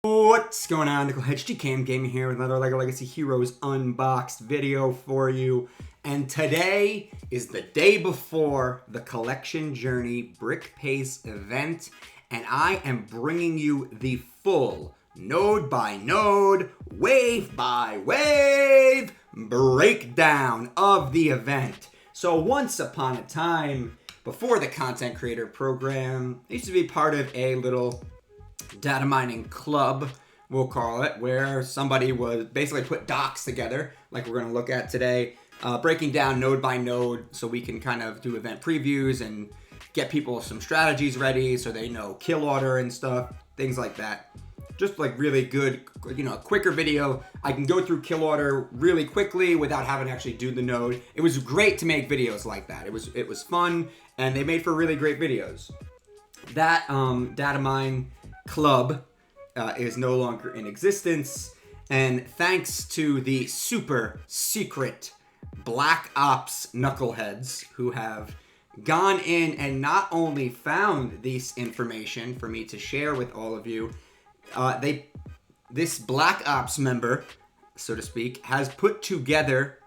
What's going on? Nickel HG Gaming here with another LEGO Legacy Heroes Unboxed video for you. And today is the day before the Collection Journey Brick Pace event. And I am bringing you the full node by node, wave by wave breakdown of the event. So once upon a time, before the Content Creator Program, I used to be part of a little data mining club, we'll call it, where somebody would basically put docs together, like we're going to look at today, breaking down node by node so we can kind of do event previews and get people some strategies ready so they know kill order and stuff, things like that. Just like really good, quicker video. I can go through kill order really quickly without having to actually do the node. It was great to make videos like that. It was fun, and they made for really great videos. That data mine club is no longer in existence, and thanks to the super secret Black Ops knuckleheads who have gone in and not only found this information for me to share with all of you, this Black Ops member, so to speak, has put together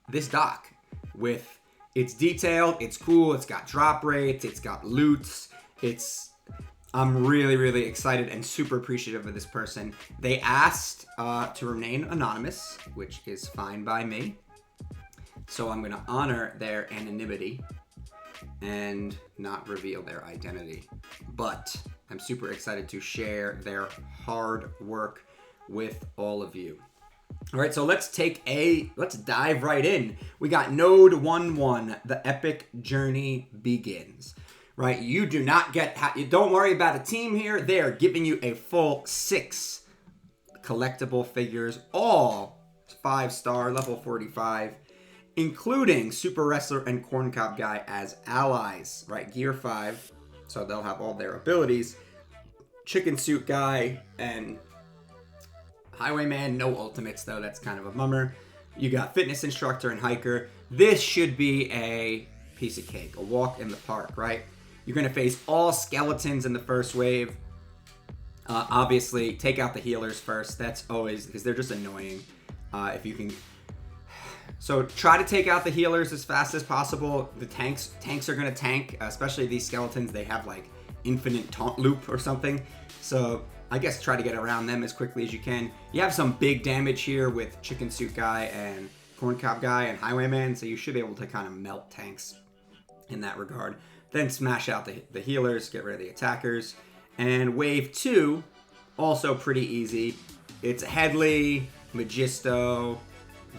this doc with it's detailed, it's cool, it's got drop rates, it's got loots, I'm really, really excited and super appreciative of this person. They asked to remain anonymous, which is fine by me. So I'm going to honor their anonymity and not reveal their identity. But I'm super excited to share their hard work with all of you. All right, so let's dive right in. We got Node 1-1, the epic journey begins. Right, you do not don't worry about a team here. They are giving you a full 6 collectible figures, all 5-star, level 45, including Super Wrestler and Corn Cob Guy as allies, right? Gear 5, so they'll have all their abilities. Chicken Suit Guy and Highwayman, no ultimates though, that's kind of a bummer. You got Fitness Instructor and Hiker. This should be a piece of cake, a walk in the park, right? You're going to face all skeletons in the first wave. Obviously, take out the healers first. That's always, because they're just annoying. If you can. So try to take out the healers as fast as possible. The tanks are going to tank, especially these skeletons. They have like infinite taunt loop or something. So I guess try to get around them as quickly as you can. You have some big damage here with Chicken Suit Guy and Corn Cob Guy and Highwayman. So you should be able to kind of melt tanks in that regard. Then smash out the healers, get rid of the attackers. And wave 2, also pretty easy. It's Headley, Magisto,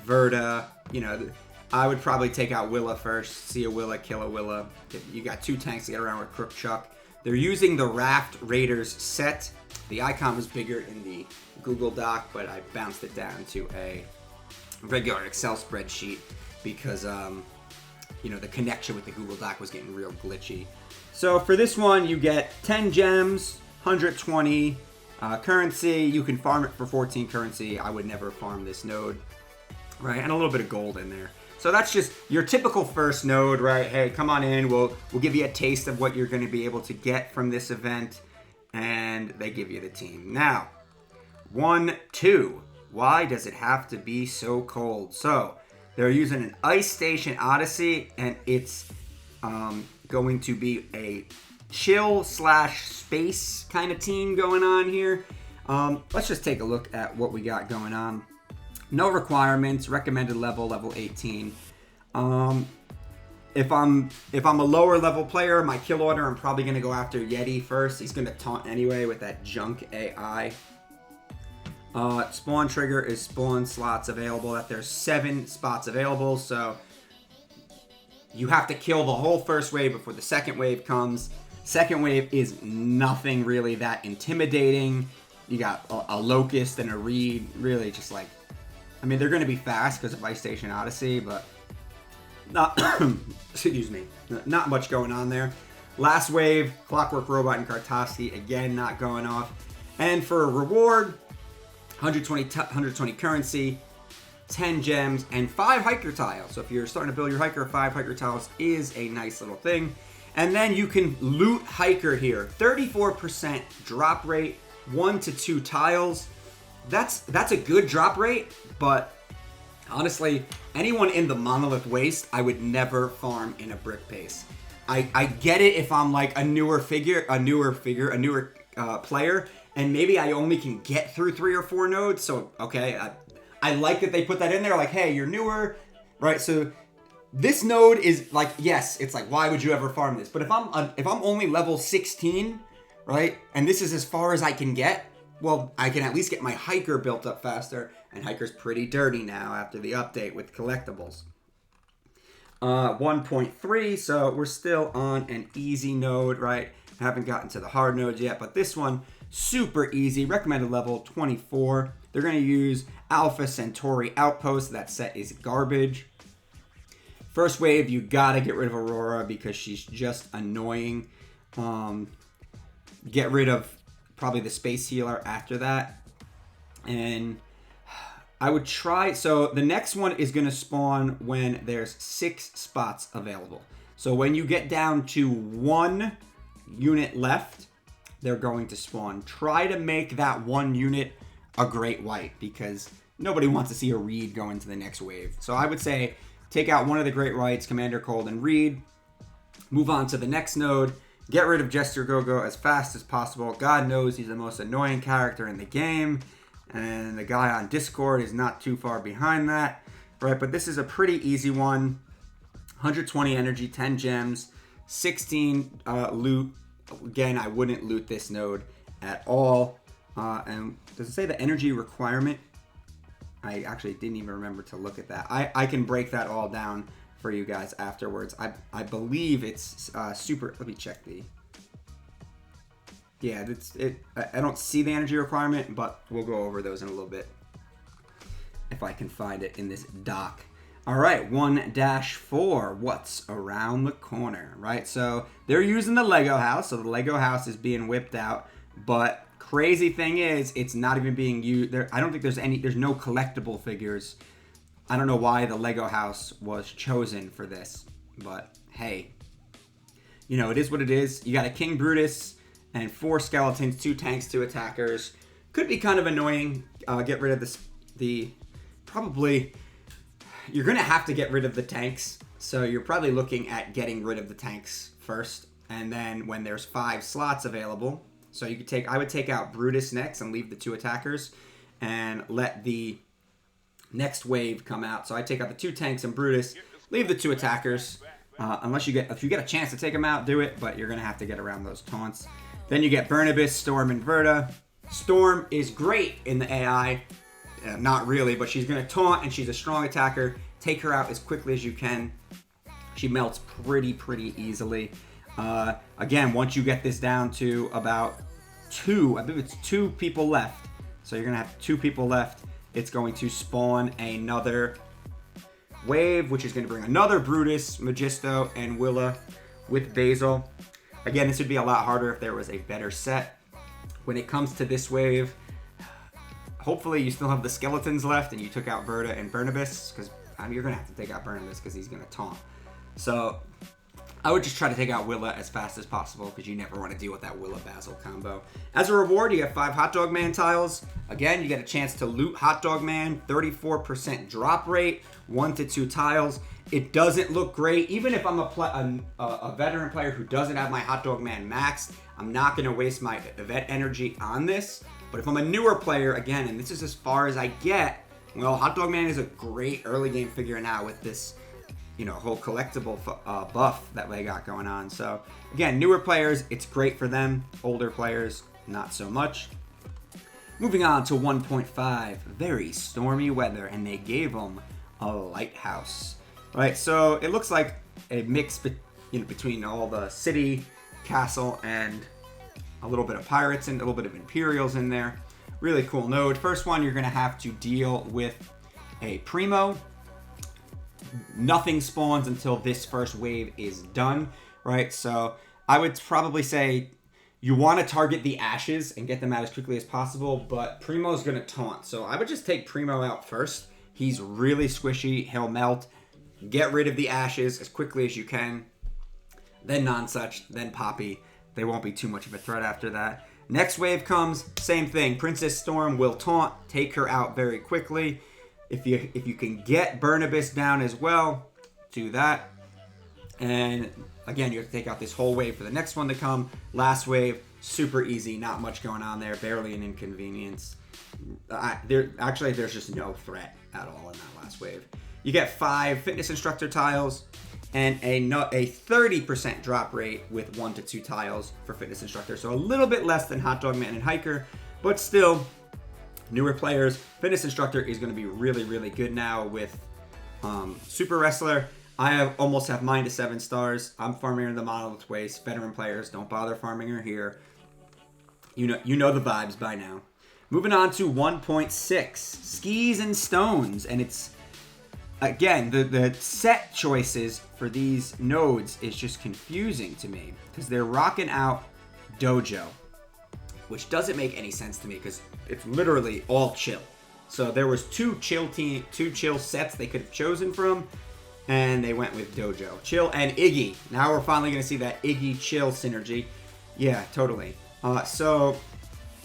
Verda. I would probably take out Willa first. See a Willa, kill a Willa. You got 2 tanks to get around with Crook Chuck. They're using the Raft Raiders set. The icon was bigger in the Google Doc, but I bounced it down to a regular Excel spreadsheet because the connection with the Google Doc was getting real glitchy. So for this one, you get 10 gems, 120 currency. You can farm it for 14 currency. I would never farm this node, right? And a little bit of gold in there. So that's just your typical first node, right? Hey, come on in. We'll give you a taste of what you're going to be able to get from this event. And they give you the team. Now, 1-2. Why does it have to be so cold? So they're using an Ice Station Odyssey, and it's going to be a chill/space kind of team going on here. Let's just take a look at what we got going on. No requirements, recommended level 18. If I'm a lower level player, my kill order, I'm probably going to go after Yeti first. He's going to taunt anyway with that junk AI. Spawn trigger is spawn slots available. That there's 7 spots available, so you have to kill the whole first wave before the second wave comes. Second wave is nothing really that intimidating. You got a Locust and a Reed, really just like, they're going to be fast because of Ice Station Odyssey, but not, excuse me, not much going on there. Last wave, Clockwork Robot and Kartoski, again, not going off. And for a reward, 120 currency, 10 gems, and 5 hiker tiles. So if you're starting to build your hiker, 5 hiker tiles is a nice little thing. And then you can loot hiker here. 34% drop rate, 1 to 2 tiles. That's a good drop rate, but honestly, anyone in the Monolith Waste, I would never farm in a brick pace. I get it if I'm like a newer player, and maybe I only can get through 3 or 4 nodes. So, okay, I like that they put that in there. Like, hey, you're newer, right? So this node is like, yes, it's like, why would you ever farm this? But if I'm only level 16, right, and this is as far as I can get, well, I can at least get my hiker built up faster. And hiker's pretty dirty now after the update with collectibles. 1.3, so we're still on an easy node, right? Haven't gotten to the hard nodes yet, but this one, super easy. Recommended level 24. They're going to use Alpha Centauri Outpost. That set is garbage. First wave, you got to get rid of Aurora because she's just annoying. Get rid of probably the Space Healer after that. And I would try, so the next one is going to spawn when there's 6 spots available. So when you get down to 1 unit left, they're going to spawn. Try to make that 1 unit a Great White because nobody wants to see a Reed go into the next wave. So I would say take out one of the Great Whites, Commander Cold and Reed, move on to the next node, get rid of Jester Gogo as fast as possible. God knows he's the most annoying character in the game. And the guy on Discord is not too far behind that, right? But this is a pretty easy one. 120 energy, 10 gems, 16 loot. Again, I wouldn't loot this node at all. And does it say the energy requirement? I actually didn't even remember to look at that. I can break that all down for you guys afterwards. I believe it's super. Let me check the. Yeah, I don't see the energy requirement, but we'll go over those in a little bit if I can find it in this doc. All right, 1-4, what's around the corner, right? So they're using the Lego house, so the Lego house is being whipped out, but crazy thing is, it's not even being used. I don't think there's no collectible figures. I don't know why the Lego house was chosen for this, but hey, you know, it is what it is. You got a King Brutus and 4 skeletons, 2 tanks, 2 attackers. Could be kind of annoying. Get rid of probably, you're going to have to get rid of the tanks. So you're probably looking at getting rid of the tanks first. And then when there's 5 slots available, so you could I would take out Brutus next and leave the 2 attackers and let the next wave come out. So I take out the 2 tanks and Brutus, leave the 2 attackers. If you get a chance to take them out, do it, but you're going to have to get around those taunts. Then you get Burnibus, Storm, and Verta. Storm is great in the AI. Not really, but she's going to taunt, and she's a strong attacker. Take her out as quickly as you can. She melts pretty easily. Again, once you get this down to about 2, I believe it's 2 people left. So you're going to have 2 people left. It's going to spawn another wave, which is going to bring another Brutus, Magisto, and Willa with Basil. Again, this would be a lot harder if there was a better set. When it comes to this wave, hopefully you still have the skeletons left and you took out Verta and Burnibus, because you're going to have to take out Burnibus because he's going to taunt. So I would just try to take out Willa as fast as possible because you never want to deal with that Willa Basil combo. As a reward, you get 5 Hot Dog Man tiles. Again, you get a chance to loot Hot Dog Man, 34% drop rate, 1 to 2 tiles. It doesn't look great. Even if I'm a veteran player who doesn't have my Hot Dog Man maxed, I'm not going to waste my vet energy on this. But if I'm a newer player, again, and this is as far as I get, well, Hot Dog Man is a great early game figure now with this, you know, whole collectible buff that they got going on. So again, newer players, it's great for them. Older players, not so much. Moving on to 1.5, very stormy weather, and they gave them a lighthouse. Right, so it looks like a mix between all the city, castle, and a little bit of pirates and a little bit of Imperials in there. Really cool node. First one, you're going to have to deal with a Primo. Nothing spawns until this first wave is done, right? So I would probably say you want to target the ashes and get them out as quickly as possible, but Primo's going to taunt. So I would just take Primo out first. He's really squishy. He'll melt. Get rid of the ashes as quickly as you can. Then Nonsuch, then Poppy. They won't be too much of a threat after that. Next wave comes, same thing. Princess Storm will taunt, take her out very quickly. If you can get Burnibus down as well, do that. And again, you have to take out this whole wave for the next one to come. Last wave, super easy, not much going on there, barely an inconvenience. There's just no threat at all in that last wave. You get 5 fitness instructor tiles and a 30% drop rate with 1 to 2 tiles for fitness instructor. So a little bit less than Hot Dog Man and Hiker, but still, newer players, fitness instructor is going to be really, really good now with Super Wrestler. I almost have mine to 7 stars. I'm farming her in the Monolith Waste. Veteran players, don't bother farming her here. You know the vibes by now. Moving on to 1.6, Skis and Stones, and it's again the set choices for these nodes is just confusing to me because they're rocking out Dojo, which doesn't make any sense to me because it's literally all chill. So there was two chill sets they could have chosen from, and they went with Dojo, Chill, and Iggy. Now we're finally going to see that Iggy Chill synergy. Yeah, totally. So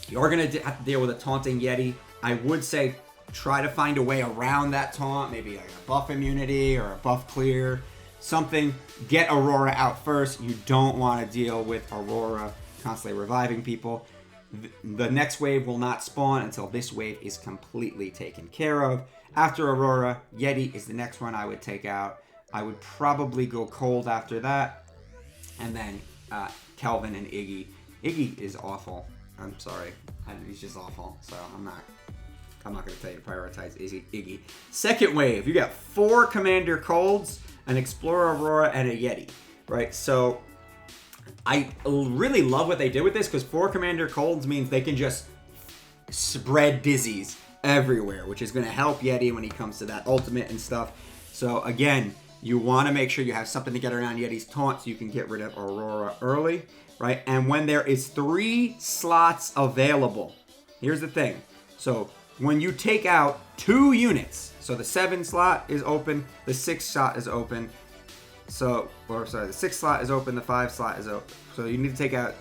you're going to have to deal with a taunting Yeti. I would say try to find a way around that taunt, maybe like a buff immunity or a buff clear, something. Get Aurora out first. You don't want to deal with Aurora constantly reviving people. The next wave will not spawn until this wave is completely taken care of. After Aurora, Yeti is the next one I would take out. I would probably go Cold after that. And then Kelvin and Iggy. Iggy is awful. I'm sorry. He's just awful. So I'm not going to tell you to prioritize Iggy. Second wave, you got 4 Commander Colds, an Explorer Aurora, and a Yeti. Right? So I really love what they did with this because 4 Commander Colds means they can just spread dizzies everywhere, which is going to help Yeti when he comes to that ultimate and stuff. So again, you want to make sure you have something to get around Yeti's taunt so you can get rid of Aurora early, right? And when there is 3 slots available, here's the thing. So when you take out 2 units, so the 7 slot is open, the 6 slot is open, the 6 slot is open, the 5 slot is open. So you need to take out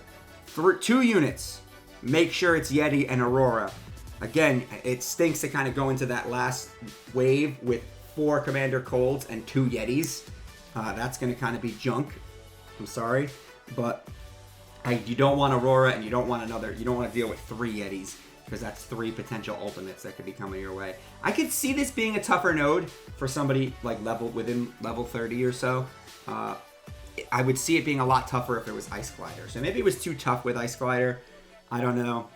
2 units. Make sure it's Yeti and Aurora. Again, it stinks to kind of go into that last wave with 4 Commander Colds and 2 Yetis. That's going to kind of be junk. I'm sorry. But you don't want Aurora and you don't want to deal with 3 Yetis because that's 3 potential ultimates that could be coming your way. I could see this being a tougher node for somebody like within level 30 or so. I would see it being a lot tougher if it was Ice Glider. So maybe it was too tough with Ice Glider. I don't know.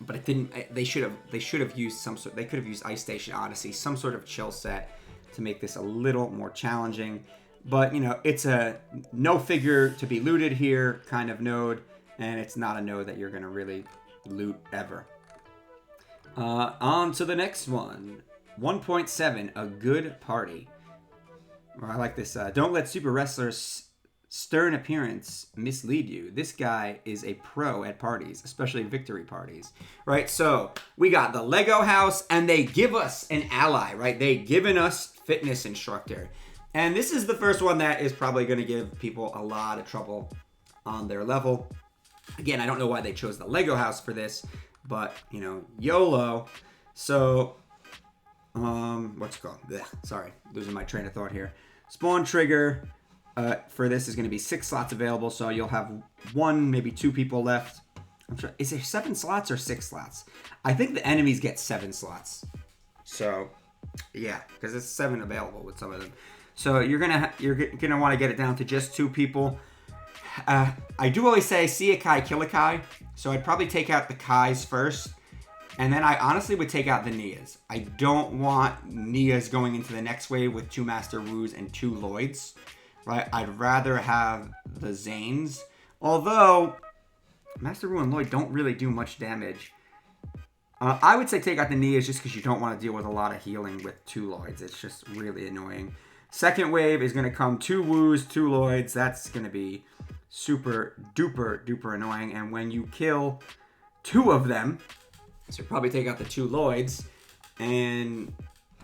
But it didn't. They should have used some sort. They could have used Ice Station Odyssey, some sort of chill set to make this a little more challenging. But it's a no figure to be looted here kind of node, and it's not a node that you're gonna really loot ever. On to the next one, 1.7, a good party. I like this. Don't let Super Wrestler's stern appearance mislead you. This guy is a pro at parties, especially victory parties, right? So we got the Lego house and they give us an ally, right? They given us fitness instructor. And this is the first one that is probably going to give people a lot of trouble on their level. Again, I don't know why they chose the Lego house for this, but YOLO. So, what's it called? Blech, sorry, losing my train of thought here. Spawn trigger. For this is going to be 6 slots available, so you'll have 1, maybe 2 people left. I'm sure. Is there 7 slots or 6 slots? I think the enemies get 7 slots. So, yeah, because it's 7 available with some of them. So you're gonna want to get it down to just 2 people. I do always say see a Kai, kill a Kai. So I'd probably take out the Kais first, and then I honestly would take out the Nias. I don't want Nias going into the next wave with 2 Master Woos and 2 Lloyds. Right, I'd rather have the Zanes. Although, Master Wu and Lloyd don't really do much damage. I would say take out the Nias just because you don't want to deal with a lot of healing with 2 Lloyds. It's just really annoying. Second wave is going to come 2 Woos, 2 Lloyds. That's going to be super duper duper annoying. And when you kill 2 of them, so probably take out the 2 Lloyds and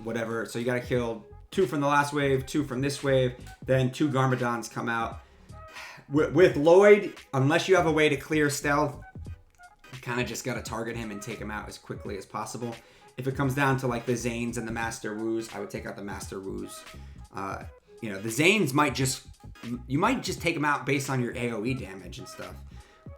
whatever. So you got to kill 2 from the last wave, 2 from this wave, then 2 Garmadons come out. With Lloyd, unless you have a way to clear stealth, You kind of just got to target him and take him out as quickly as possible. If it comes down to like the Zanes and the Master Woos, I would take out the Master Woos. You know, the Zanes you might just take them out based on your AoE damage and stuff.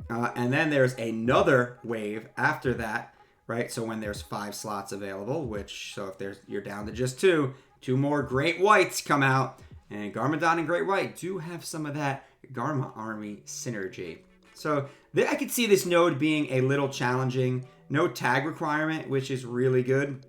And then there's another wave after that, right? So when there's 5 slots available, so if you're down to just 2 more Great Whites come out. And Garmadon and Great White do have some of that Garma Army synergy. So I could see this node being a little challenging. No tag requirement, which is really good.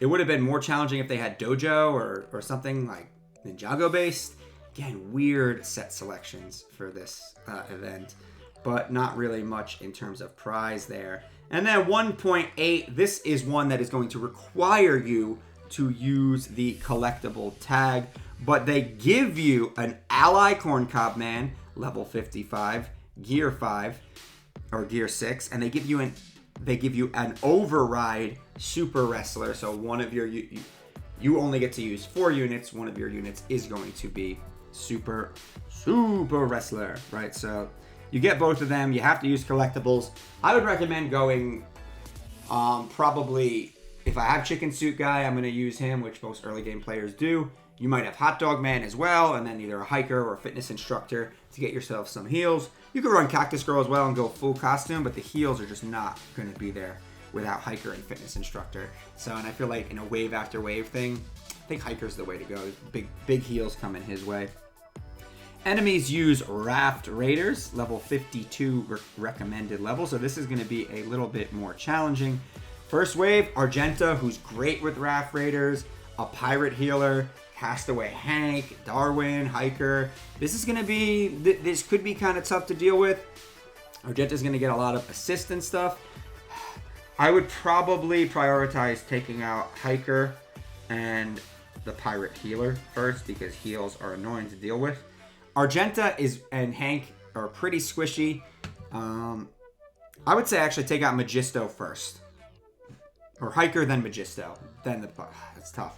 It would have been more challenging if they had Dojo or something like Ninjago based. Again, weird set selections for this event, but not really much in terms of prize there. And then 1.8, this is one that is going to require you to use the collectible tag, but they give you an Ally Corncob Man, level 55, Gear 5, or Gear 6, and they give you an Override Super Wrestler, so one of your, you only get to use 4 units, one of your units is going to be Super Wrestler, right? So you get both of them, you have to use collectibles. I would recommend going, probably, if I have Chicken Suit Guy, I'm going to use him, which most early game players do. You might have Hot Dog Man as well, and then either a hiker or a fitness instructor to get yourself some heals. You could run Cactus Girl as well and go full costume, but the heals are just not going to be there without hiker and fitness instructor. So, and I feel like in a wave after wave thing, I think hiker's the way to go. Big heals coming his way. Enemies use Raft Raiders, level 52 recommended level, so this is going to be a little bit more challenging. First wave, Argenta, who's great with Raft Raiders, a pirate healer, Castaway Hank, Darwin, hiker. This could be kind of tough to deal with. Argenta's going to get a lot of assist and stuff. I would probably prioritize taking out hiker and the pirate healer first because heals are annoying to deal with. Argenta and Hank are pretty squishy. I would say actually take out Magisto first. Or hiker, then Magisto. That's tough.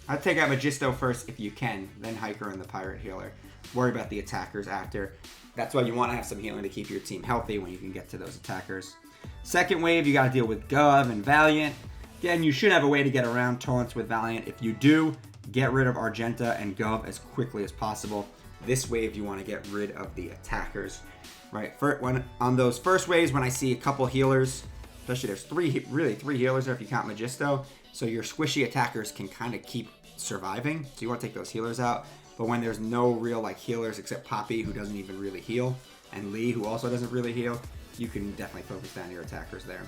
I'd take out Magisto first if you can, then hiker and the pirate healer. Worry about the attackers after. That's why you want to have some healing to keep your team healthy when you can get to those attackers. Second wave, you got to deal with Gov and Valiant. Again, you should have a way to get around taunts with Valiant. If you do, get rid of Argenta and Gov as quickly as possible. This wave, you want to get rid of the attackers, right? On those first waves, when I see a couple healers, especially there's three healers there if you count Magisto, so your squishy attackers can kind of keep surviving. So you want to take those healers out. But when there's no real like healers except Poppy, who doesn't even really heal, and Lee, who also doesn't really heal, you can definitely focus down your attackers there.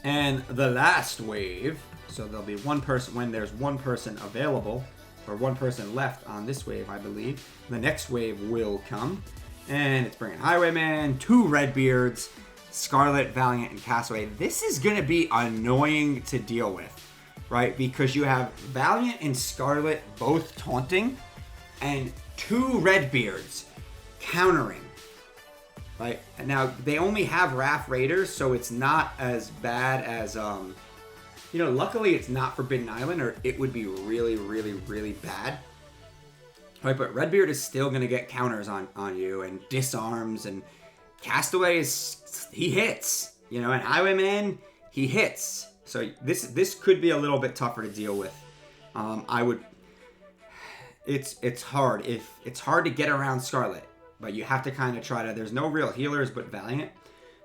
And the last wave, so there'll be one person when there's one person available, or one person left on this wave, I believe. The next wave will come, and it's bringing Highwayman, 2 Redbeards, Scarlet, Valiant, and Castaway. This is going to be annoying to deal with, right? Because you have Valiant and Scarlet both taunting, and 2 Redbeards countering, right? And now, they only have Raft Raiders, so it's not as bad as, luckily it's not Forbidden Island, or it would be really, really, really bad. Right, but Redbeard is still going to get counters on you, and disarms, and Castaway he hits, and Highwayman, he hits. So this could be a little bit tougher to deal with. It's hard. It's hard to get around Scarlet, but you have to kind of try to, there's no real healers but Valiant.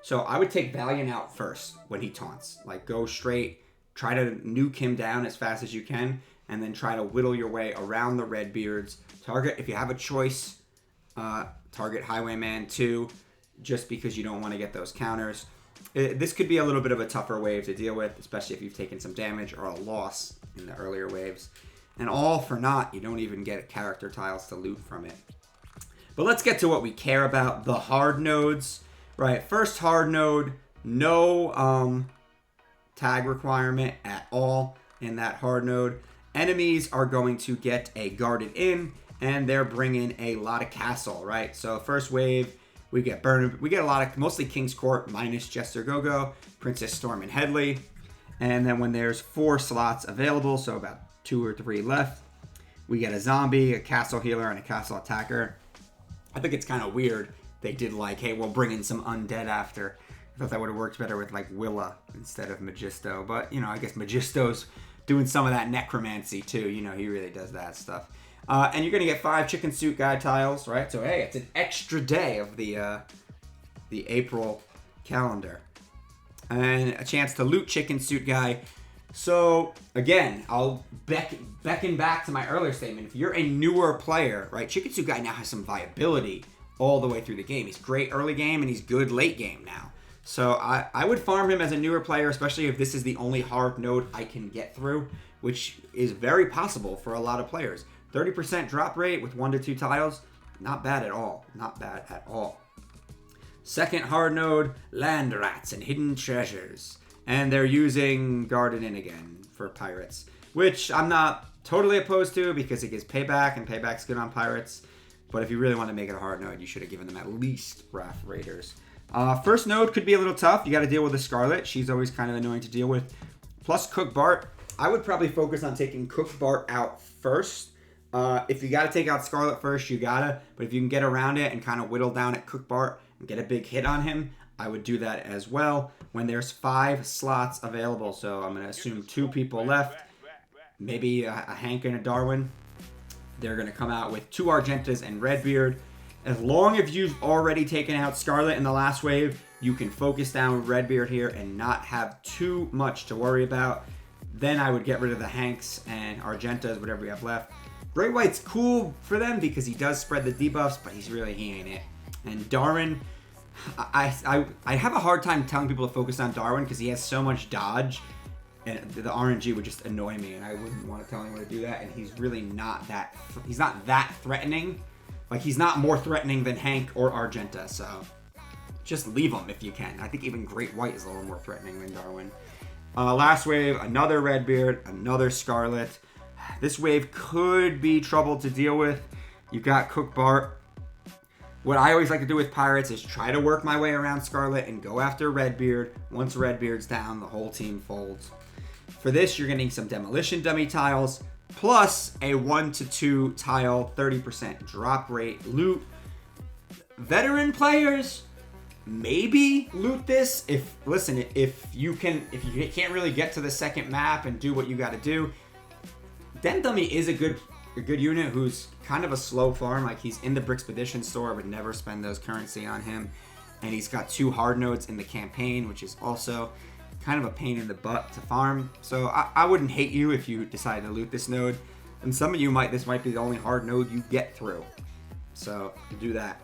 So I would take Valiant out first when he taunts. Like, go straight, try to nuke him down as fast as you can, and then try to whittle your way around the Redbeards. Target, if you have a choice, target Highwayman too, just because you don't want to get those counters. This could be a little bit of a tougher wave to deal with, especially if you've taken some damage or a loss in the earlier waves. And all for naught, you don't even get character tiles to loot from it. But let's get to what we care about, the hard nodes. Right, first hard node, no tag requirement at all in that hard node. Enemies are going to get a guarded in, and they're bringing a lot of castle, right? So first wave, we get a lot of, mostly King's Court minus Jester Go-Go, Princess Storm and Headley. And then when there's 4 slots available, so about 2 or 3 left, we get a zombie, a castle healer, and a castle attacker. I think it's kind of weird they did like, hey, we'll bring in some undead after. I thought that would have worked better with like Willa instead of Magisto. But, you know, I guess Magisto's doing some of that necromancy too. You know, he really does that stuff. And you're going to get 5 chicken suit guy tiles, right? So, hey, it's an extra day of the April calendar. And a chance to loot chicken suit guy. So, again, I'll beckon back to my earlier statement. If you're a newer player, right, chicken suit guy now has some viability all the way through the game. He's great early game, and he's good late game now. So I would farm him as a newer player, especially if this is the only hard node I can get through, which is very possible for a lot of players. 30% drop rate with 1 to 2 tiles, not bad at all. Not bad at all. Second hard node, land rats and hidden treasures. And they're using Guarded In again for pirates, which I'm not totally opposed to because it gives payback, and payback's good on pirates. But if you really want to make it a hard node, you should have given them at least Wrath Raiders. First node could be a little tough. You got to deal with the Scarlet. She's always kind of annoying to deal with. Plus Cook Bart. I would probably focus on taking Cook Bart out first. If you got to take out Scarlet first, you got to. But if you can get around it and kind of whittle down at Cook Bart and get a big hit on him, I would do that as well when there's 5 slots available. So I'm going to assume 2 people left. Maybe a Hank and a Darwin. They're going to come out with 2 Argentas and Redbeard. As long as you've already taken out Scarlet in the last wave, you can focus down with Redbeard here and not have too much to worry about. Then I would get rid of the Hanks and Argentas, whatever we have left. Great White's cool for them because he does spread the debuffs, but he ain't it. And Darwin, I have a hard time telling people to focus on Darwin because he has so much dodge, and the RNG would just annoy me, and I wouldn't want to tell anyone to do that. And he's really not that. He's not that threatening. Like, he's not more threatening than Hank or Argenta, so just leave him if you can. I think even Great White is a little more threatening than Darwin. Last wave, another Redbeard, another Scarlet. This wave could be trouble to deal with. You've got Cook Bart. What I always like to do with pirates is try to work my way around Scarlet and go after Redbeard. Once Redbeard's down, the whole team folds. For this, you're getting some demolition dummy tiles, plus a 1 to 2 tile, 30% drop rate loot. Veteran players, maybe loot this. If you can't really get to the second map and do what you got to do, Dem Dummy is a good unit who's kind of a slow farm. Like, he's in the Brickspedition store. I would never spend those currency on him. And he's got 2 hard nodes in the campaign, which is also kind of a pain in the butt to farm. So I wouldn't hate you if you decide to loot this node. And some of you this might be the only hard node you get through. So do that.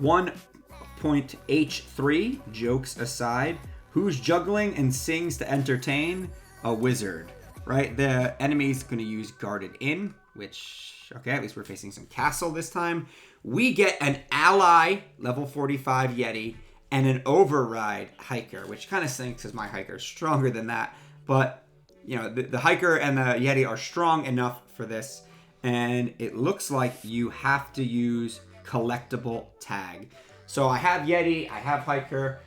1.H3, jokes aside. Who's juggling and sings to entertain? A wizard, right? The enemy's going to use Guarded In, which, okay, at least we're facing some castle this time. We get an ally, level 45 Yeti, and an override hiker, which kind of stinks because my hiker is stronger than that. But, you know, the hiker and the Yeti are strong enough for this. And it looks like you have to use collectible tag. So I have Yeti, I have hiker.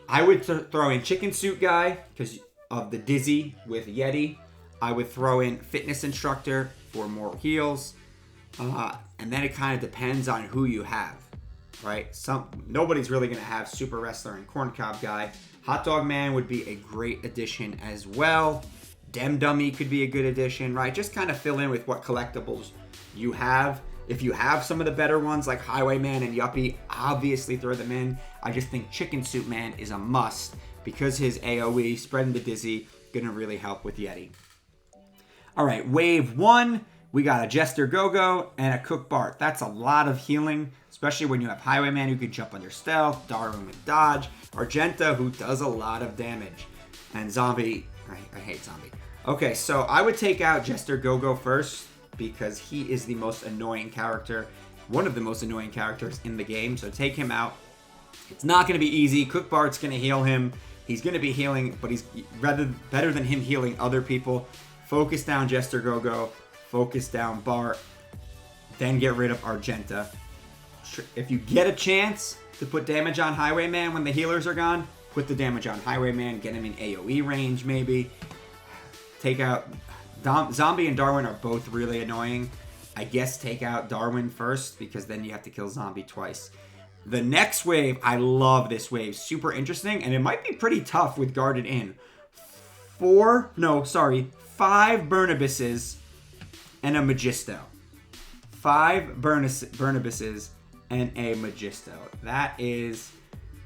I would throw in chicken suit guy because of the dizzy with Yeti. I would throw in fitness instructor for more heals. And then it kind of depends on who you have. Right? Nobody's really going to have Super Wrestler and Corncob Guy. Hot Dog Man would be a great addition as well. Dem Dummy could be a good addition, right? Just kind of fill in with what collectibles you have. If you have some of the better ones like Highwayman and Yuppie, obviously throw them in. I just think Chicken Suit Man is a must because his AoE, spreading the dizzy, going to really help with Yeti. All right, wave 1. We got a Jester Go-Go and a Cook Bart. That's a lot of healing, especially when you have Highwayman who can jump under stealth, Darwin with dodge, Argenta who does a lot of damage, and Zombie. I hate Zombie. Okay, so I would take out Jester Go-Go first because he is the most annoying character, one of the most annoying characters in the game, so take him out. It's not going to be easy. Cook Bart's going to heal him. He's going to be healing, but he's better than him healing other people. Focus down Jester Go-Go. Focus down Bart, then get rid of Argenta. If you get a chance to put damage on Highwayman when the healers are gone, put the damage on Highwayman, get him in AoE range maybe. Take out... Zombie and Darwin are both really annoying. I guess take out Darwin first, because then you have to kill Zombie twice. The next wave, I love this wave. Super interesting, and it might be pretty tough with Guarded In. 5 Burnibus's and a Magisto. 5 Burnibus's and a Magisto. That is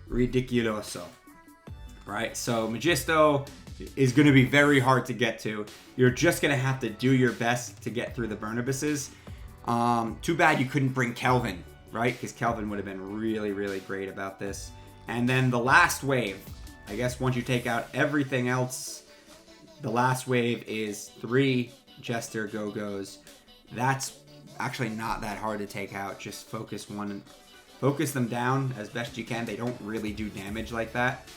ridiculoso. Right? So Magisto is going to be very hard to get to. You're just going to have to do your best to get through the Burnabuses. Too bad you couldn't bring Kelvin, right? Because Kelvin would have been really, really great about this. And then the last wave, I guess once you take out everything else, the last wave is 3 Jester Go-Go's. That's actually not that hard to take out. Just focus them down as best you can. They don't really do damage like that.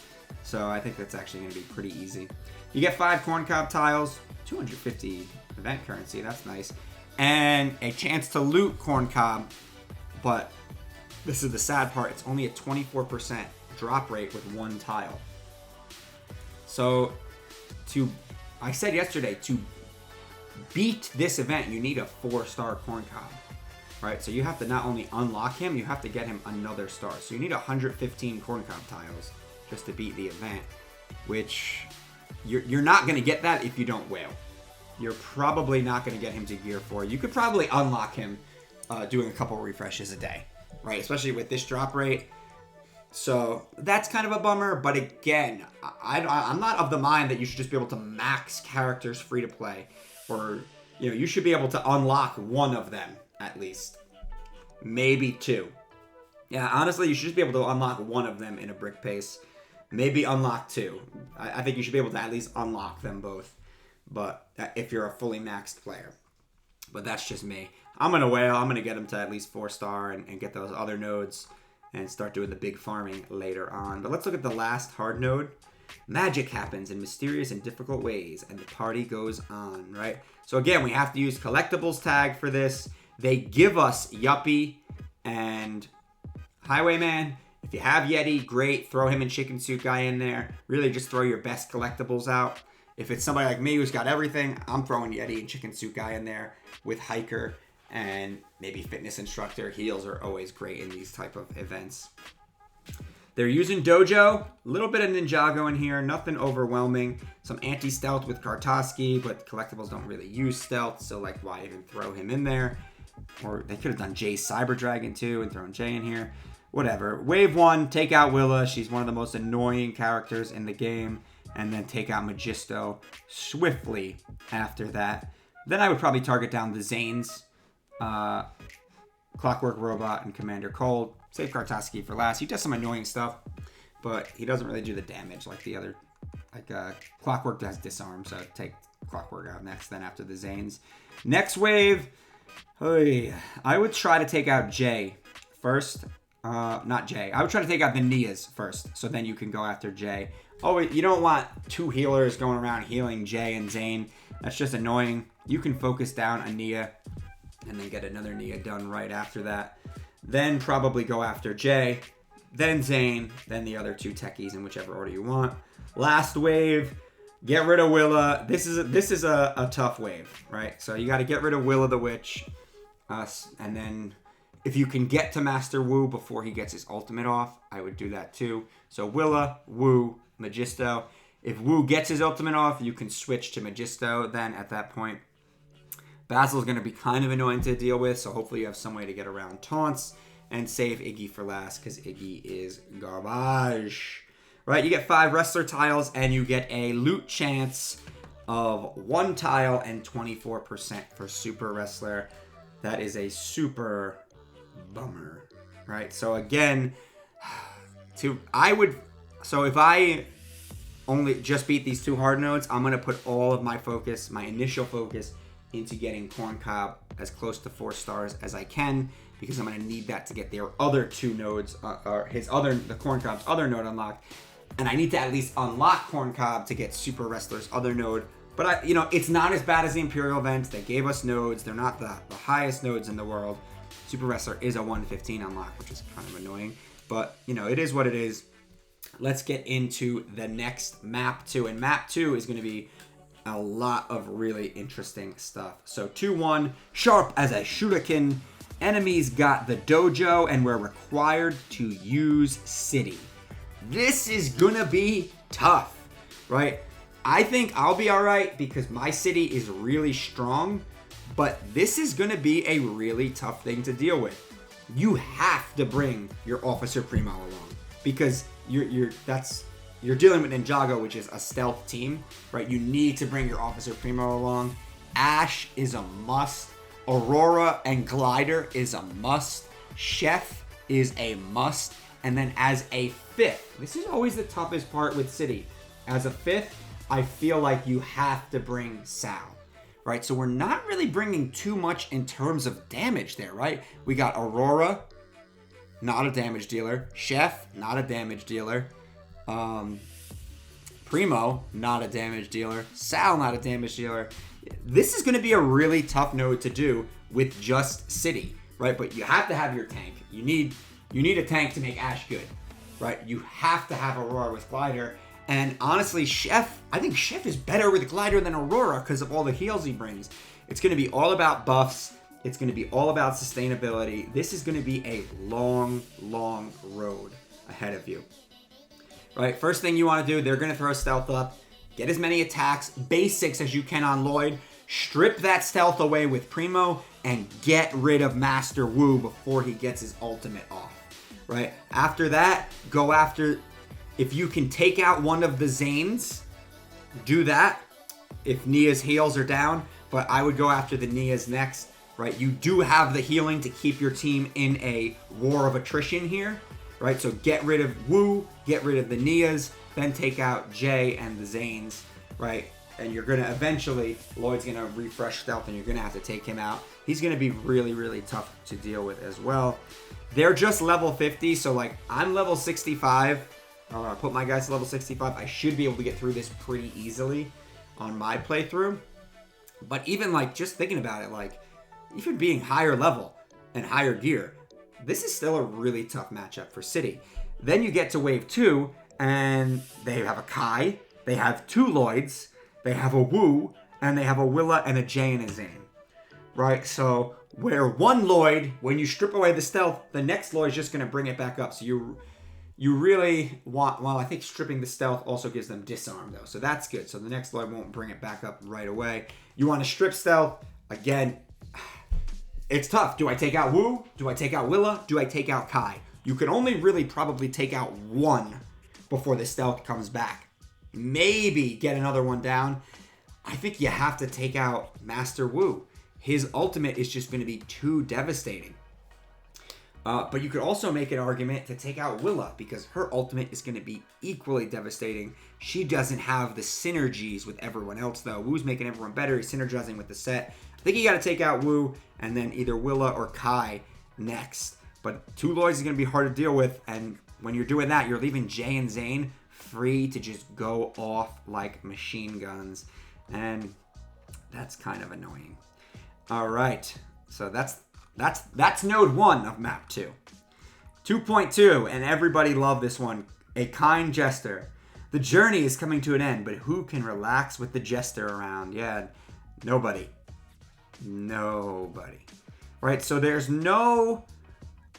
So I think that's actually going to be pretty easy. You get 5 Corncob tiles, 250 event currency. That's nice. And a chance to loot Corncob. But this is the sad part. It's only a 24% drop rate with 1 tile. So I said yesterday, to beat this event, you need a 4-star Corncob. Right? So you have to not only unlock him, you have to get him another star. So you need 115 Corncob tiles just to beat the event, which you're not going to get that if you don't whale. You're probably not going to get him to gear 4. You could probably unlock him doing a couple refreshes a day, right? Especially with this drop rate. So that's kind of a bummer, but again, I'm not of the mind that you should just be able to max characters free to play, or you should be able to unlock one of them at least, maybe 2. Yeah, honestly, you should just be able to unlock one of them in a brick pace. Maybe unlock 2. I think you should be able to at least unlock them both. But if you're a fully maxed player. But that's just me. I'm going to whale. I'm going to get them to at least 4-star and get those other nodes and start doing the big farming later on. But let's look at the last hard node. Magic happens in mysterious and difficult ways, and the party goes on, right? So again, we have to use collectibles tag for this. They give us Yuppie and Highwayman. If you have Yeti, great. Throw him and Chicken Suit Guy in there. Really just throw your best collectibles out. If it's somebody like me who's got everything, I'm throwing Yeti and Chicken Suit Guy in there with Hiker and maybe Fitness Instructor. Heals are always great in these type of events. They're using Dojo. A little bit of Ninjago in here. Nothing overwhelming. Some anti-stealth with Kartoski, but collectibles don't really use stealth, so like why even throw him in there? Or they could have done Jay's Cyber Dragon too and thrown Jay in here. Whatever. Wave 1, take out Willa. She's one of the most annoying characters in the game. And then take out Magisto swiftly after that. Then I would probably target down the Zanes, Clockwork Robot, and Commander Cold. Save Kartoski for last. He does some annoying stuff, but he doesn't really do the damage like the other. Like Clockwork does disarm, so take Clockwork out next, then after the Zanes. Next wave, I would try to take out Jay first. Not Jay. I would try to take out the Nias first, so then you can go after Jay. Oh, you don't want 2 healers going around healing Jay and Zane. That's just annoying. You can focus down a Nia and then get another Nia done right after that. Then probably go after Jay, then Zane, then the other 2 techies in whichever order you want. Last wave, get rid of Willa. This is a tough wave, right? So you got to get rid of Willa the Witch, and then if you can get to Master Wu before he gets his ultimate off, I would do that too. So Willa, Wu, Magisto. If Wu gets his ultimate off, you can switch to Magisto then at that point. Basil's going to be kind of annoying to deal with, so hopefully you have some way to get around taunts and save Iggy for last, because Iggy is garbage. Right, you get 5 wrestler tiles, and you get a loot chance of 1 tile and 24% for super wrestler. That is a super bummer, right? So again, if I only just beat these 2 hard nodes, I'm going to put all of my focus, my initial focus, into getting Corncob as close to 4 stars as I can, because I'm going to need that to get their other 2 nodes, the Corncob's other node unlocked. And I need to at least unlock Corncob to get Super Wrestler's other node. But it's not as bad as the Imperial events. They gave us nodes. They're not the highest nodes in the world. Super Wrestler is a 115 unlock, which is kind of annoying. But, it is what it is. Let's get into the next map 2. And map 2 is going to be a lot of really interesting stuff. So 2-1, sharp as a shuriken. Enemies got the dojo and we're required to use city. This is gonna be tough, right? I think I'll be all right because my city is really strong, but this is gonna be a really tough thing to deal with. You have to bring your Officer Primo along because you're dealing with Ninjago, which is a stealth team, right? You need to bring your Officer Primo along. Ash is a must. Aurora and Glider is a must. Chef is a must. And then as a fifth, this is always the toughest part with City. As a fifth, I feel like you have to bring Sal, right? So we're not really bringing too much in terms of damage there, right? We got Aurora, not a damage dealer. Chef, not a damage dealer. Primo, not a damage dealer. Sal, not a damage dealer. This is going to be a really tough node to do with just City, right? But you have to have your tank. You need a tank to make Ash good, right? You have to have Aurora with Glider. And honestly, Chef, I think Chef is better with Glider than Aurora because of all the heals he brings. It's going to be all about buffs. It's going to be all about sustainability. This is going to be a long, long road ahead of you. Right, first thing you want to do, they're going to throw stealth up. Get as many attacks, basics as you can on Lloyd. Strip that stealth away with Primo and get rid of Master Wu before he gets his ultimate off. Right, after that, go after, if you can take out one of the Zanes, do that. If Nia's heals are down, but I would go after the Nia's next. Right, you do have the healing to keep your team in a war of attrition here. Right, so get rid of Wu, get rid of the Nias, then take out Jay and the Zanes, right? And you're going to eventually, Lloyd's going to refresh stealth and you're going to have to take him out. He's going to be really, really tough to deal with as well. They're just level 50, so like I'm level 65. I put my guys to level 65. I should be able to get through this pretty easily on my playthrough. But even like just thinking about it, like even being higher level and higher gear, this is still a really tough matchup for City. Then you get to wave 2, and they have a Kai, they have 2 Lloyds, they have a Wu, and they have a Willa and a Jay and a Zane. Right? So where one Lloyd, when you strip away the stealth, the next Lloyd is just going to bring it back up. So you really want, well, I think stripping the stealth also gives them disarm, though. So that's good. So the next Lloyd won't bring it back up right away. You want to strip stealth. Again, it's tough. Do I take out Wu? Do I take out Willa? Do I take out Kai? You can only really probably take out one before the stealth comes back. Maybe get another one down. I think you have to take out Master Wu. His ultimate is just going to be too devastating. But you could also make an argument to take out Willa because her ultimate is going to be equally devastating. She doesn't have the synergies with everyone else, though. Wu's making everyone better. He's synergizing with the set. I think you got to take out Wu and then either Willa or Kai next. But 2 Lloyds is going to be hard to deal with. And when you're doing that, you're leaving Jay and Zane free to just go off like machine guns. And that's kind of annoying. All right. So that's node 1 of map 2. 2.2, and everybody loved this one. A kind jester. The journey is coming to an end, but who can relax with the jester around? Yeah, nobody. Nobody. Right, so there's no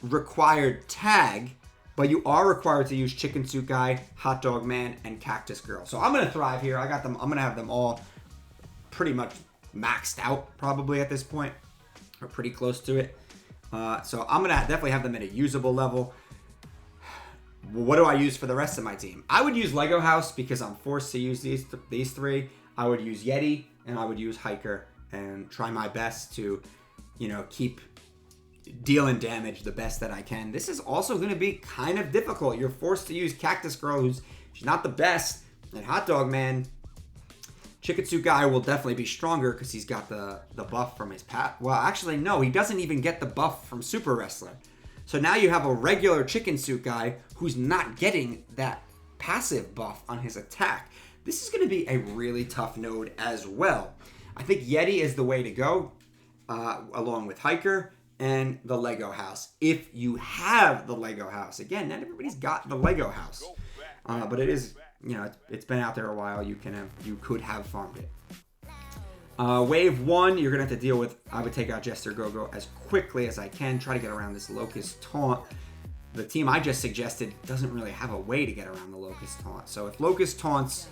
required tag, but you are required to use Chicken Suit Guy, Hot Dog Man, and Cactus Girl. So I'm going to thrive here. I got them. I'm going to have them all pretty much maxed out probably at this point, or pretty close to it. So I'm going to definitely have them at a usable level. What do I use for the rest of my team? I would use Lego House because I'm forced to use these 3. I would use Yeti, and I would use Hiker, and try my best to, keep dealing damage the best that I can. This is also going to be kind of difficult. You're forced to use Cactus Girl, she's not the best, and Hot Dog Man. Chicken Suit Guy will definitely be stronger because he's got the buff from his pat. Well, actually, no, he doesn't even get the buff from Super Wrestler. So now you have a regular Chicken Suit Guy who's not getting that passive buff on his attack. This is going to be a really tough node as well. I think Yeti is the way to go, along with Hiker and the Lego House. If you have the Lego House. Again, not everybody's got the Lego House. But it is you know, it's been out there a while. You could have farmed it. Wave 1, you're going to have to deal with, I would take out Jester Go-Go as quickly as I can. Try to get around this Locust Taunt. The team I just suggested doesn't really have a way to get around the Locust Taunt. So if Locust taunts,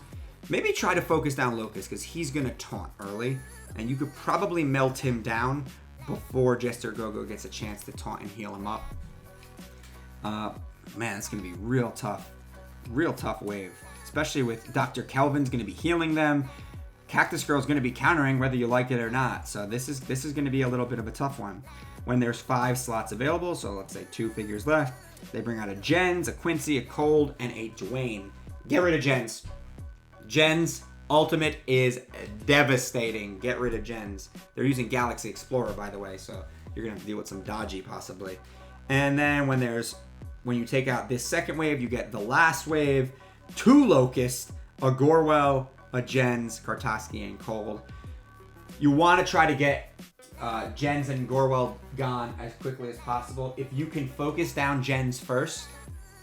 maybe try to focus down Locust because he's going to taunt early. And you could probably melt him down before Jester Go-Go gets a chance to taunt and heal him up. Man, it's going to be real tough wave. Especially with Dr. Kelvin's going to be healing them. Cactus Girl's going to be countering whether you like it or not. So this is going to be a little bit of a tough one. When there's 5 slots available, so let's say 2 figures left, they bring out a Jens, a Quincy, a Cold, and a Dwayne. Get rid of Jens. Jens ultimate is devastating. Get rid of Jens. They're using Galaxy Explorer, by the way, so you're going to have to deal with some dodgy possibly. And then when you take out this second wave, you get the last wave, 2 Locusts, a Gorwell, a Jens, Kartoski, and Cold. You want to try to get Jens and Gorwell gone as quickly as possible. If you can focus down Jens first,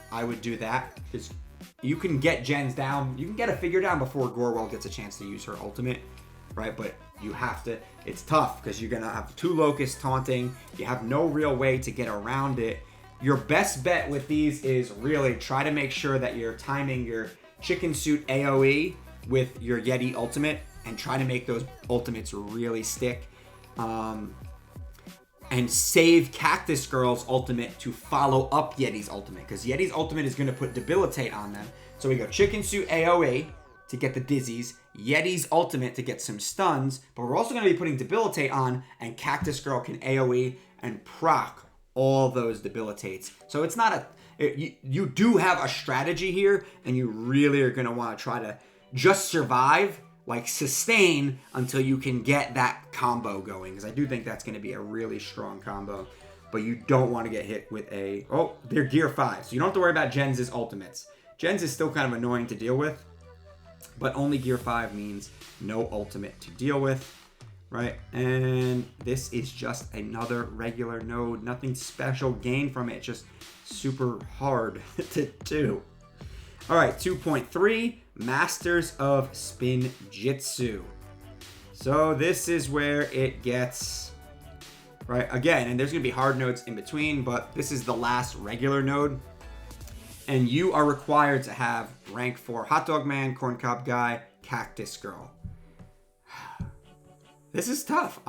I would do that. Because you can get Jens down. You can get a figure down before Gorwell gets a chance to use her ultimate, right? But you have to, it's tough because you're going to have 2 Locusts taunting. You have no real way to get around it. Your best bet with these is really try to make sure that you're timing your Chicken Suit AoE with your Yeti ultimate and try to make those ultimates really stick. And save Cactus Girl's ultimate to follow up Yeti's ultimate, because Yeti's ultimate is going to put Debilitate on them. So we go Chicken Suit AoE to get the dizzies, Yeti's ultimate to get some stuns, but we're also going to be putting Debilitate on, and Cactus Girl can AoE and proc all those debilitates. So it's not you do have a strategy here, and you really are going to want to try to just survive, like sustain until you can get that combo going, because I do think that's going to be a really strong combo. But you don't want to get hit with they're Gear 5, so you don't have to worry about Jens' ultimates. Jens is still kind of annoying to deal with, but only Gear 5 means no ultimate to deal with, right? And this is just another regular node, nothing special gained from it, just super hard to do. All right, 2.3, Masters of Spin Jitsu. So this is where it gets, right, again, and there's going to be hard nodes in between, but this is the last regular node. And you are required to have rank 4 Hot Dog Man, Corncob Guy, Cactus Girl. This is tough.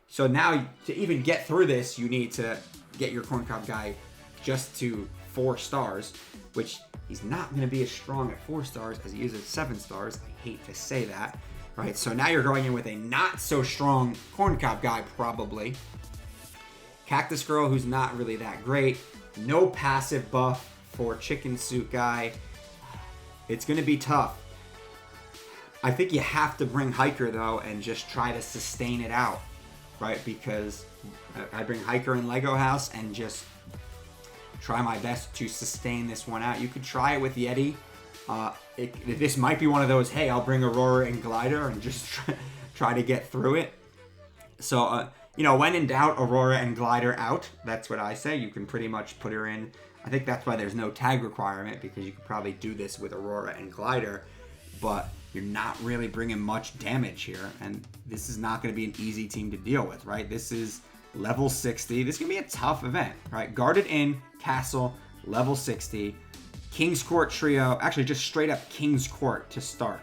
So now to even get through this, you need to get your Corncob Guy just to 4 stars, which he's not going to be as strong at 4 stars as he is at 7 stars. I hate to say that, right? So now you're going in with a not so strong Corncob Guy, probably. Cactus Girl, who's not really that great. No passive buff for Chicken Suit Guy. It's going to be tough. I think you have to bring Hiker, though, and just try to sustain it out, right? Because I bring Hiker in Lego House and just try my best to sustain this one out. You could try it with Yeti. This might be one of those, hey, I'll bring Aurora and Glider and just try to get through it. So, when in doubt, Aurora and Glider out. That's what I say. You can pretty much put her in. I think that's why there's no tag requirement, because you could probably do this with Aurora and Glider, but you're not really bringing much damage here, and this is not going to be an easy team to deal with, right? This is level 60. This is going to be a tough event, right? Guarded Inn, Castle, level 60. King's Court Trio. Actually, just straight up King's Court to start,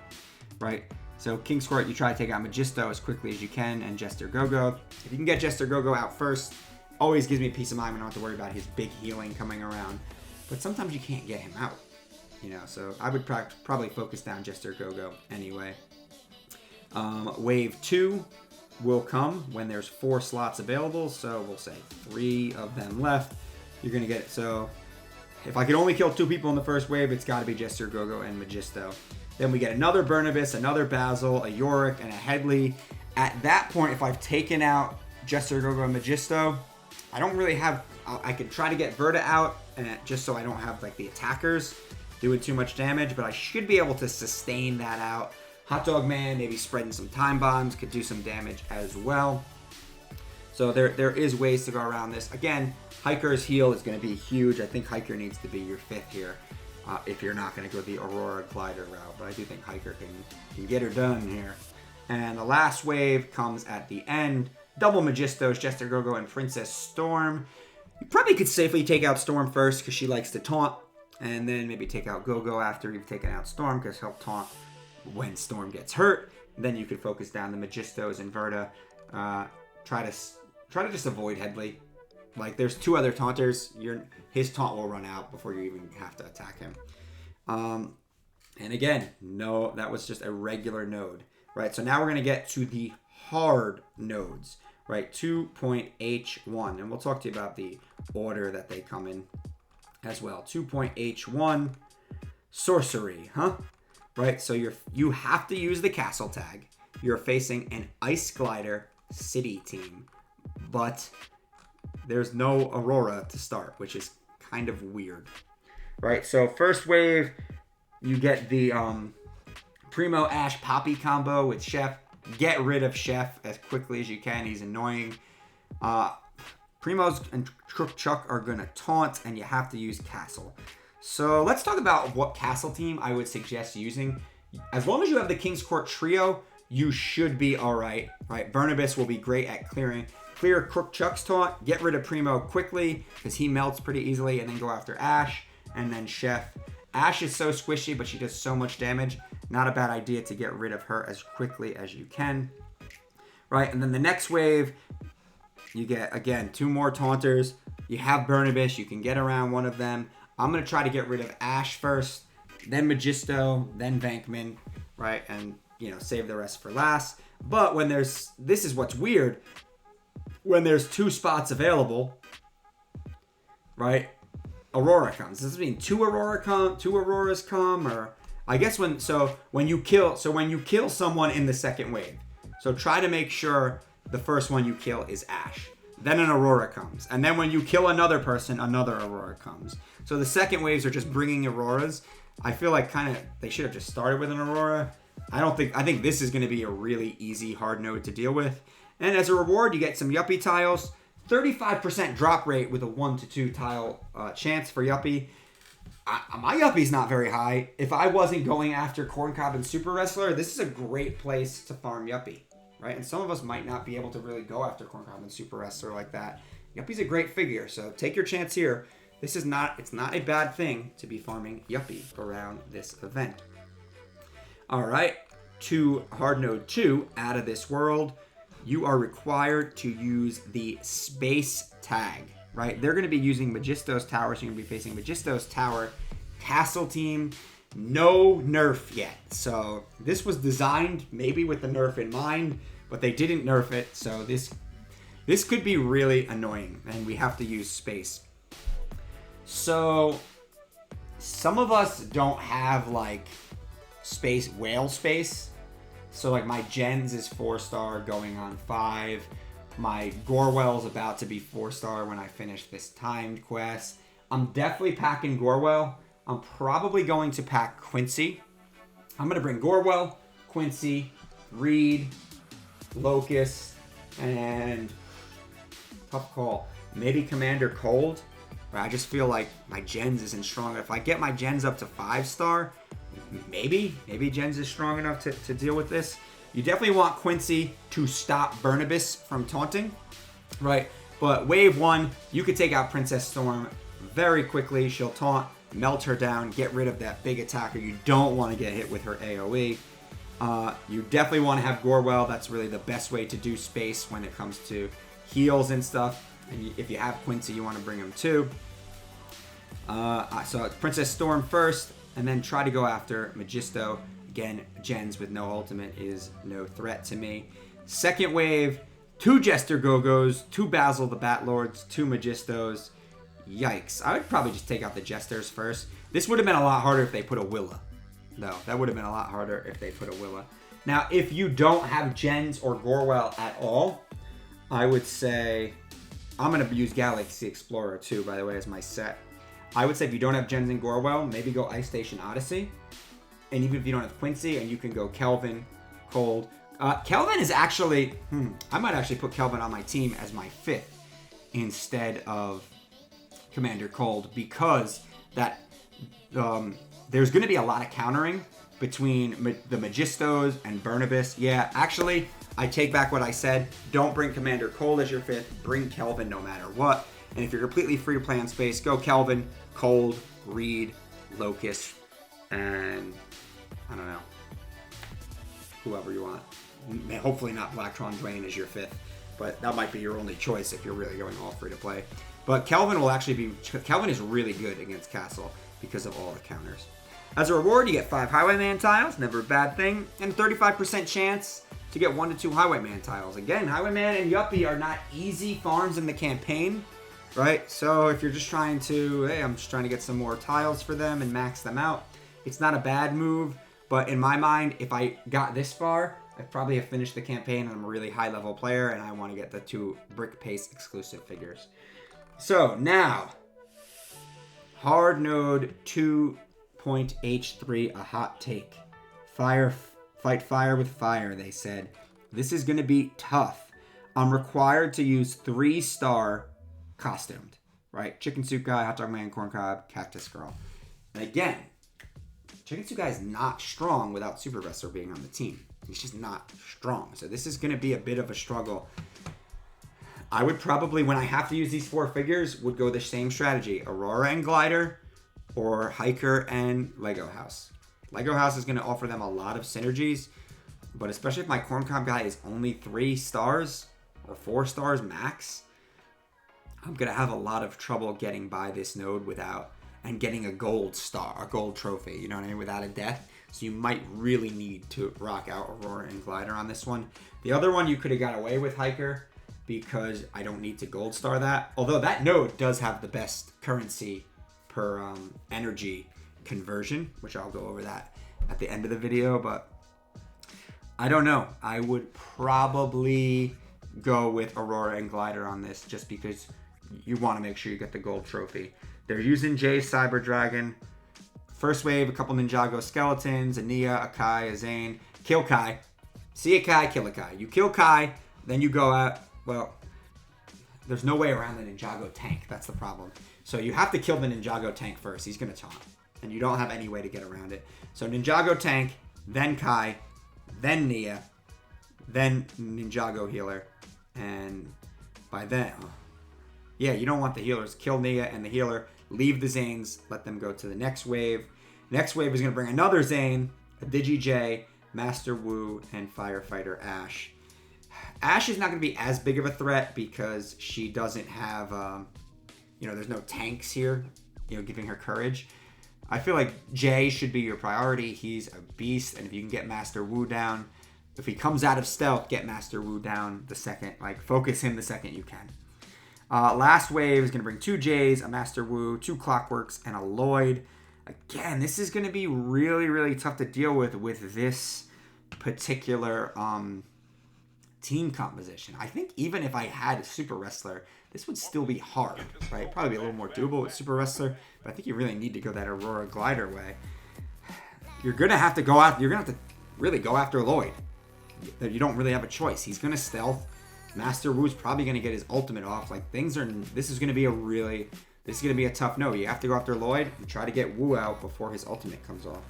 right? So King's Court, you try to take out Magisto as quickly as you can, and Jester Go-Go. If you can get Jester Go-Go out first, always gives me peace of mind. I don't have to worry about his big healing coming around. But sometimes you can't get him out, so I would probably focus down Jester Go-Go anyway. Wave 2 will come when there's 4 slots available, so we'll say 3 of them left. You're going to get it. So if I could only kill 2 people in the first wave, it's got to be Jester Go-Go and Magisto. Then we get another Burnibus, another Basil, a Yorick, and a Headley. At that point, if I've taken out Jester Go-Go and Magisto, I don't really have... I could try to get Verta out, and just so I don't have the attackers doing too much damage, but I should be able to sustain that out. Hot Dog Man, maybe spreading some time bombs, could do some damage as well. So there is ways to go around this. Again, Hiker's heal is going to be huge. I think Hiker needs to be your 5th here. if you're not going to go the Aurora Glider route. But I do think Hiker can get her done here. And the last wave comes at the end. Double Magistos, Jester Go-Go, and Princess Storm. You probably could safely take out Storm first because she likes to taunt. And then maybe take out Go-Go after you've taken out Storm because he'll taunt when Storm gets hurt. Then you could focus down the Magistos and Verta. Try to just avoid Headley. Like, there's 2 other taunters. His taunt will run out before you even have to attack him. And again, no, that was just a regular node. Right, so now we're going to get to the hard nodes, right? 2.H1, and we'll talk to you about the order that they come in as well. 2.H1, sorcery, right? So you have to use the castle tag. You're facing an Ice Glider city team, but there's no Aurora to start, which is kind of weird, right? So first wave, you get the Primo Ash Poppy combo with Chef. Get rid of Chef as quickly as you can. He's annoying. Primos and Crook Chuck are going to taunt, and you have to use Castle. So let's talk about what Castle team I would suggest using. As long as you have the King's Court trio, you should be all right. Right? Burnibus will be great at clear Crook Chuck's taunt. Get rid of Primo quickly because he melts pretty easily, and then go after Ash and then Chef. Ash is so squishy, but she does so much damage. Not a bad idea to get rid of her as quickly as you can. Right, and then the next wave, you get, again, 2 more taunters. You have Burnibus. You can get around one of them. I'm going to try to get rid of Ash first, then Magisto, then Vankman, right? And, save the rest for last. But when this is what's weird, when there's 2 spots available, right? Aurora comes. Does this mean 2 Auroras come, or I guess when you kill someone in the second wave. So try to make sure the first one you kill is Ash. Then an Aurora comes, and then when you kill another person, another Aurora comes. So the second waves are just bringing Auroras. I feel like they should have just started with an Aurora. I think this is going to be a really easy hard node to deal with. And as a reward, you get some Yuppie tiles. 35% drop rate with a 1 to 2 tile chance for Yuppie. My Yuppie's not very high. If I wasn't going after Corncob and Super Wrestler, this is a great place to farm Yuppie, right? And some of us might not be able to really go after Corncob and Super Wrestler like that. Yuppie's a great figure, so take your chance here. It's not a bad thing to be farming Yuppie around this event. All right, to hard node 2, Out of This World. You are required to use the space tag, right? They're going to be using Magisto's Tower, so you're going to be facing Magisto's Tower. Castle team, no nerf yet. So this was designed maybe with the nerf in mind, but they didn't nerf it. So this could be really annoying, and we have to use space. So some of us don't have like whale space. So like my Gens is 4-star going on 5. My Gorwell's about to be 4-star when I finish this timed quest. I'm definitely packing Gorwell. I'm probably going to pack Quincy. I'm going to bring Gorwell, Quincy, Reed, Locust, and tough call. Maybe Commander Cold. I just feel like my Gens isn't strong. If I get my Gens up to 5-star, maybe Gens is strong enough to deal with this. You definitely want Quincy to stop Burnibus from taunting, right? But wave 1, you could take out Princess Storm very quickly. She'll taunt, melt her down, get rid of that big attacker. You don't want to get hit with her AoE. You definitely want to have Gorwell. That's really the best way to do space when it comes to heals and stuff. And if you have Quincy, you want to bring him too. So it's Princess Storm first, and then try to go after Magisto. Again, Gens with no ultimate is no threat to me. Second wave, 2 Jester Go-Go's, 2 Basil the Batlords, 2 Magistos. Yikes. I would probably just take out the Jesters first. This would have been a lot harder if they put a Willa. No, that would have been a lot harder if they put a Willa. Now, if you don't have Gens or Gorwell at all, I would say... I'm going to use Galaxy Explorer too, by the way, as my set. I would say if you don't have Gens and Gorwell, maybe go Ice Station Odyssey. And even if you don't have Quincy, and you can go Kelvin, Cold. Kelvin is actually... I might actually put Kelvin on my team as my 5th instead of Commander Cold, because that there's going to be a lot of countering between the Magistos and Burnibus. Yeah, actually, I take back what I said. Don't bring Commander Cold as your 5th. Bring Kelvin no matter what. And if you're completely free to play on space, go Kelvin, Cold, Reed, Locust, and I don't know, whoever you want. Hopefully not Blacktron Dwayne as your 5th, but that might be your only choice if you're really going all free to play. But Kelvin will actually be... Kelvin is really good against Castle because of all the counters. As a reward, you get 5 Highwayman tiles, never a bad thing, and 35% chance to get 1 to 2 Highwayman tiles. Again, Highwayman and Yuppie are not easy farms in the campaign, right? So if you're just trying to, hey, I'm just trying to get some more tiles for them and max them out, it's not a bad move. But in my mind, if I got this far, I probably have finished the campaign and I'm a really high level player and I want to get the 2 Brick Pace exclusive figures. So now, hard node 2.H3, a hot take. Fight fire with fire, they said. This is going to be tough. I'm required to use 3-star costumed, right? Chicken Soup Guy, Hot Dog Man, Corn Cob, Cactus Girl. And again, Chicken Soup Guy is not strong without Super Wrestler being on the team. He's just not strong. So this is going to be a bit of a struggle. I would probably, when I have to use these 4 figures, would go the same strategy. Aurora and Glider, or Hiker and Lego House. Lego House is going to offer them a lot of synergies, but especially if my Corn Cob guy is only 3 stars, or 4 stars max, I'm going to have a lot of trouble getting by this node without, and getting a gold star, a gold trophy, you know what I mean, without a death. So you might really need to rock out Aurora and Glider on this one. The other one you could have got away with Hiker, because I don't need to gold star that. Although that node does have the best currency per energy conversion, which I'll go over that at the end of the video, but I don't know. I would probably go with Aurora and Glider on this just because you want to make sure you get the gold trophy. They're using Jay Cyber Dragon. First wave, a couple Ninjago skeletons, a Nia, a Kai, a Zane. Kill Kai. See a Kai, kill a Kai. You kill Kai, then you go out. Well, there's no way around the Ninjago tank. That's the problem. So you have to kill the Ninjago tank first. He's going to taunt. And you don't have any way to get around it. So Ninjago tank, then Kai, then Nia, then Ninjago healer. And by then, yeah, you don't want the healers. Kill Nia and the healer. Leave the Zanes. Let them go to the next wave. Next wave is going to bring another Zane, a Digi J, Master Wu, and Firefighter Ash. Ash is not going to be as big of a threat because she doesn't have, there's no tanks here, giving her courage. I feel like Jay should be your priority. He's a beast, and if you can get Master Wu down, if he comes out of stealth, get Master Wu down the second, focus him the second you can. Last wave is going to bring 2 Jays, a Master Wu, 2 Clockworks, and a Lloyd. Again, this is going to be really, really tough to deal with this particular team composition. I think even if I had a Super Wrestler, this would still be hard, right? Probably be a little more doable with Super Wrestler, but I think you really need to go that Aurora Glider way. You're going to have to go out, you're going to have to really go after Lloyd. You don't really have a choice. He's going to stealth. Master Wu's probably going to get his ultimate off. This is going to be a tough no. You have to go after Lloyd and try to get Wu out before his ultimate comes off.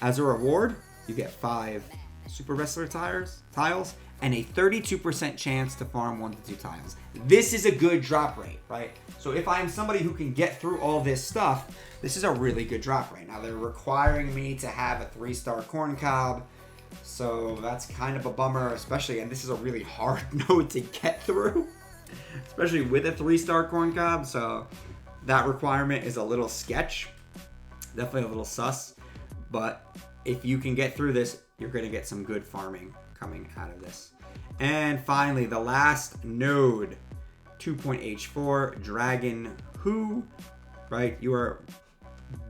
As a reward, you get 5 Super Wrestler tiles and a 32% chance to farm 1 to 2 tiles. This is a good drop rate, right? So if I'm somebody who can get through all this stuff, this is a really good drop rate. Now they're requiring me to have a 3-star Corn Cob, so that's kind of a bummer, especially, and this is a really hard node to get through, especially with a 3-star Corn Cob, so that requirement is a little sketch, definitely a little sus, but if you can get through this, you're going to get some good farming coming out of this. And finally, the last node, 2.H4, Dragon Who, right? You are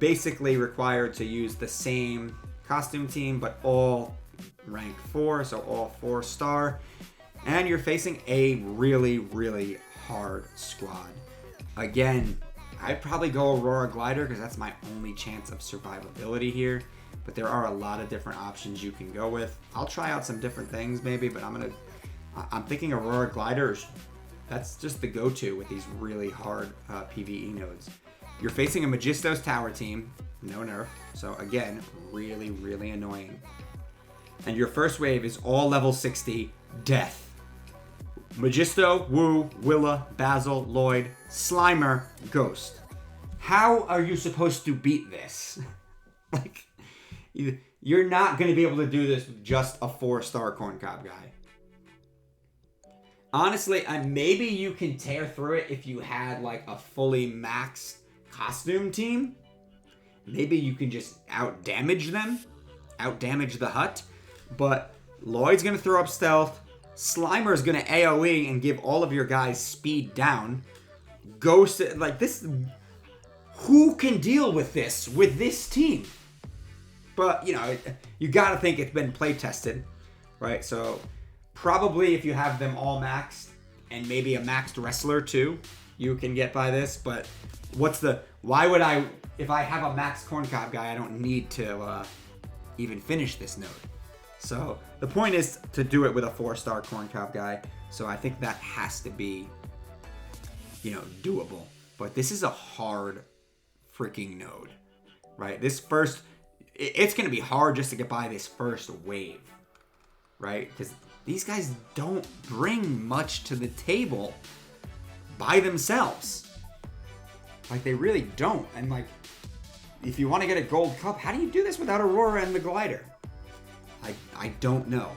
basically required to use the same costume team, but all rank 4, so all 4-star. And you're facing a really, really hard squad. Again, I'd probably go Aurora Glider because that's my only chance of survivability here. But there are a lot of different options you can go with. I'll try out some different things maybe, but I'm thinking Aurora Glider, that's just the go-to with these really hard PvE nodes. You're facing a Magisto's Tower team. No nerf. So again, really, really annoying. And your first wave is all level 60 death. Magisto, Wu, Willa, Basil, Lloyd, Slimer, Ghost. How are you supposed to beat this? Like, you're not going to be able to do this with just a 4-star Corncob guy. Honestly, maybe you can tear through it if you had like a fully maxed costume team. Maybe you can just out-damage them. Out-damage the hut. But Lloyd's going to throw up stealth. Slimer's going to AoE and give all of your guys speed down. Ghost, like this... Who can deal with this team? But, you know, you got to think it's been play tested, right? So probably if you have them all maxed and maybe a maxed wrestler too, you can get by this. But why would I, if I have a maxed Corncob guy, I don't need to even finish this node. So the point is to do it with a 4-star Corncob guy. So I think that has to be, you know, doable. But this is a hard freaking node, right? This first, it's going to be hard just to get by this first wave, right? Because these guys don't bring much to the table by themselves. Like, they really don't. And, like, if you want to get a gold cup, how do you do this without Aurora and the glider? I don't know.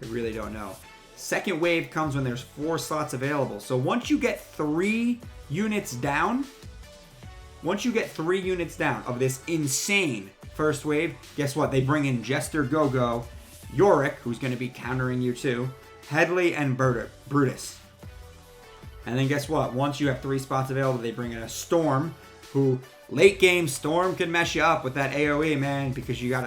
I really don't know. Second wave comes when there's 4 slots available. So once you get 3 units down, of this insane first wave, guess what? They bring in Jester Go-Go, Yorick, who's going to be countering you too, Headley, and Brutus. And then guess what? Once you have 3 spots available, they bring in a Storm, who late game Storm can mess you up with that AoE, man, because you're going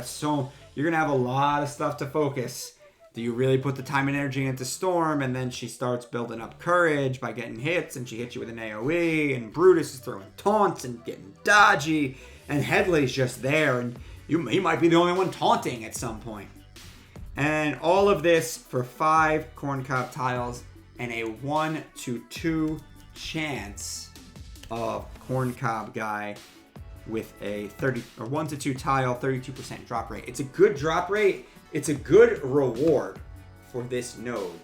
to have a lot of stuff to focus. Do you really put the time and energy into Storm? And then she starts building up courage by getting hits, and she hits you with an AoE, and Brutus is throwing taunts and getting dodgy, and Headley's just there, and he might be the only one taunting at some point. And all of this for 5 Corncob tiles and a 1 to 2 chance of Corncob guy with a 1 to 2 tile, 32% drop rate. It's a good drop rate. It's a good reward for this node.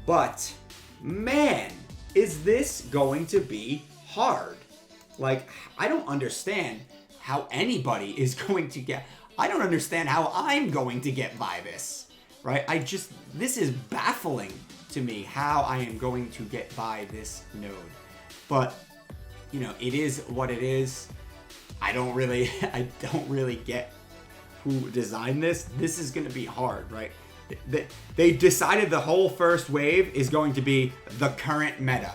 But, man, is this going to be hard? Like, I don't understand how anybody is going to get... I don't understand how I'm going to get by this, right? This is baffling to me how I am going to get by this node. But, you know, it is what it is. I don't really get who designed this. This is going to be hard, right? They decided the whole first wave is going to be the current meta,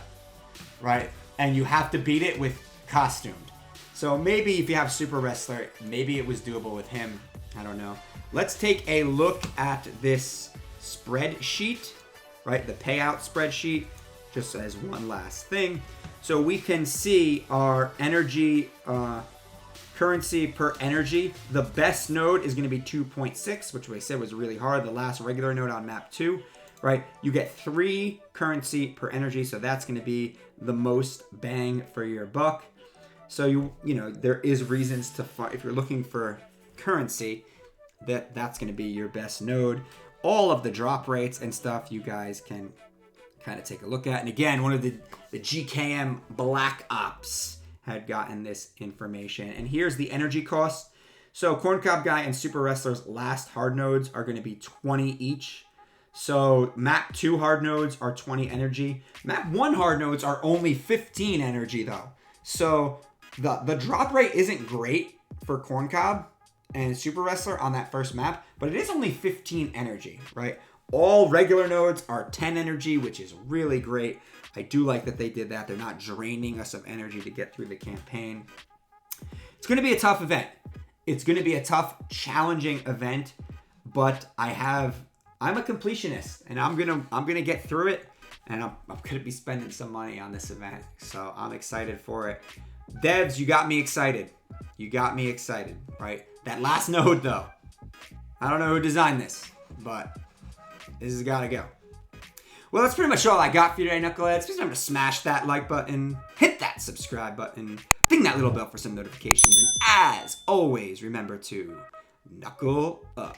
right? And you have to beat it with costumed. So maybe if you have Super Wrestler, maybe it was doable with him. I don't know. Let's take a look at this spreadsheet, right? The payout spreadsheet, just as one last thing. So we can see our energy, currency per energy. The best node is going to be 2.6, which I said was really hard. The last regular node on map 2, right? You get 3 currency per energy, so that's going to be the most bang for your buck. So you know there is reasons to find, if you're looking for currency, that's going to be your best node. All of the drop rates and stuff you guys can kind of take a look at. And again, one of the GKM Black Ops had gotten this information. And here's the energy cost. So Corncob Guy and Super Wrestler's last hard nodes are going to be 20 each. So map 2 hard nodes are 20 energy. Map 1 hard nodes are only 15 energy though. So the drop rate isn't great for Corncob and Super Wrestler on that first map, but it is only 15 energy, right? All regular nodes are 10 energy, which is really great. I do like that they did that. They're not draining us of energy to get through the campaign. It's going to be a tough event. It's going to be a tough, challenging event, but I'm a completionist, and I'm gonna get through it, and I'm gonna be spending some money on this event, so I'm excited for it. Devs, you got me excited. You got me excited, right? That last node, though, I don't know who designed this, but this has got to go. Well, Well, that's pretty much all I got for you today, Knuckleheads. Please remember to smash that like button, hit that subscribe button, ding that little bell for some notifications, and as always, remember to knuckle up.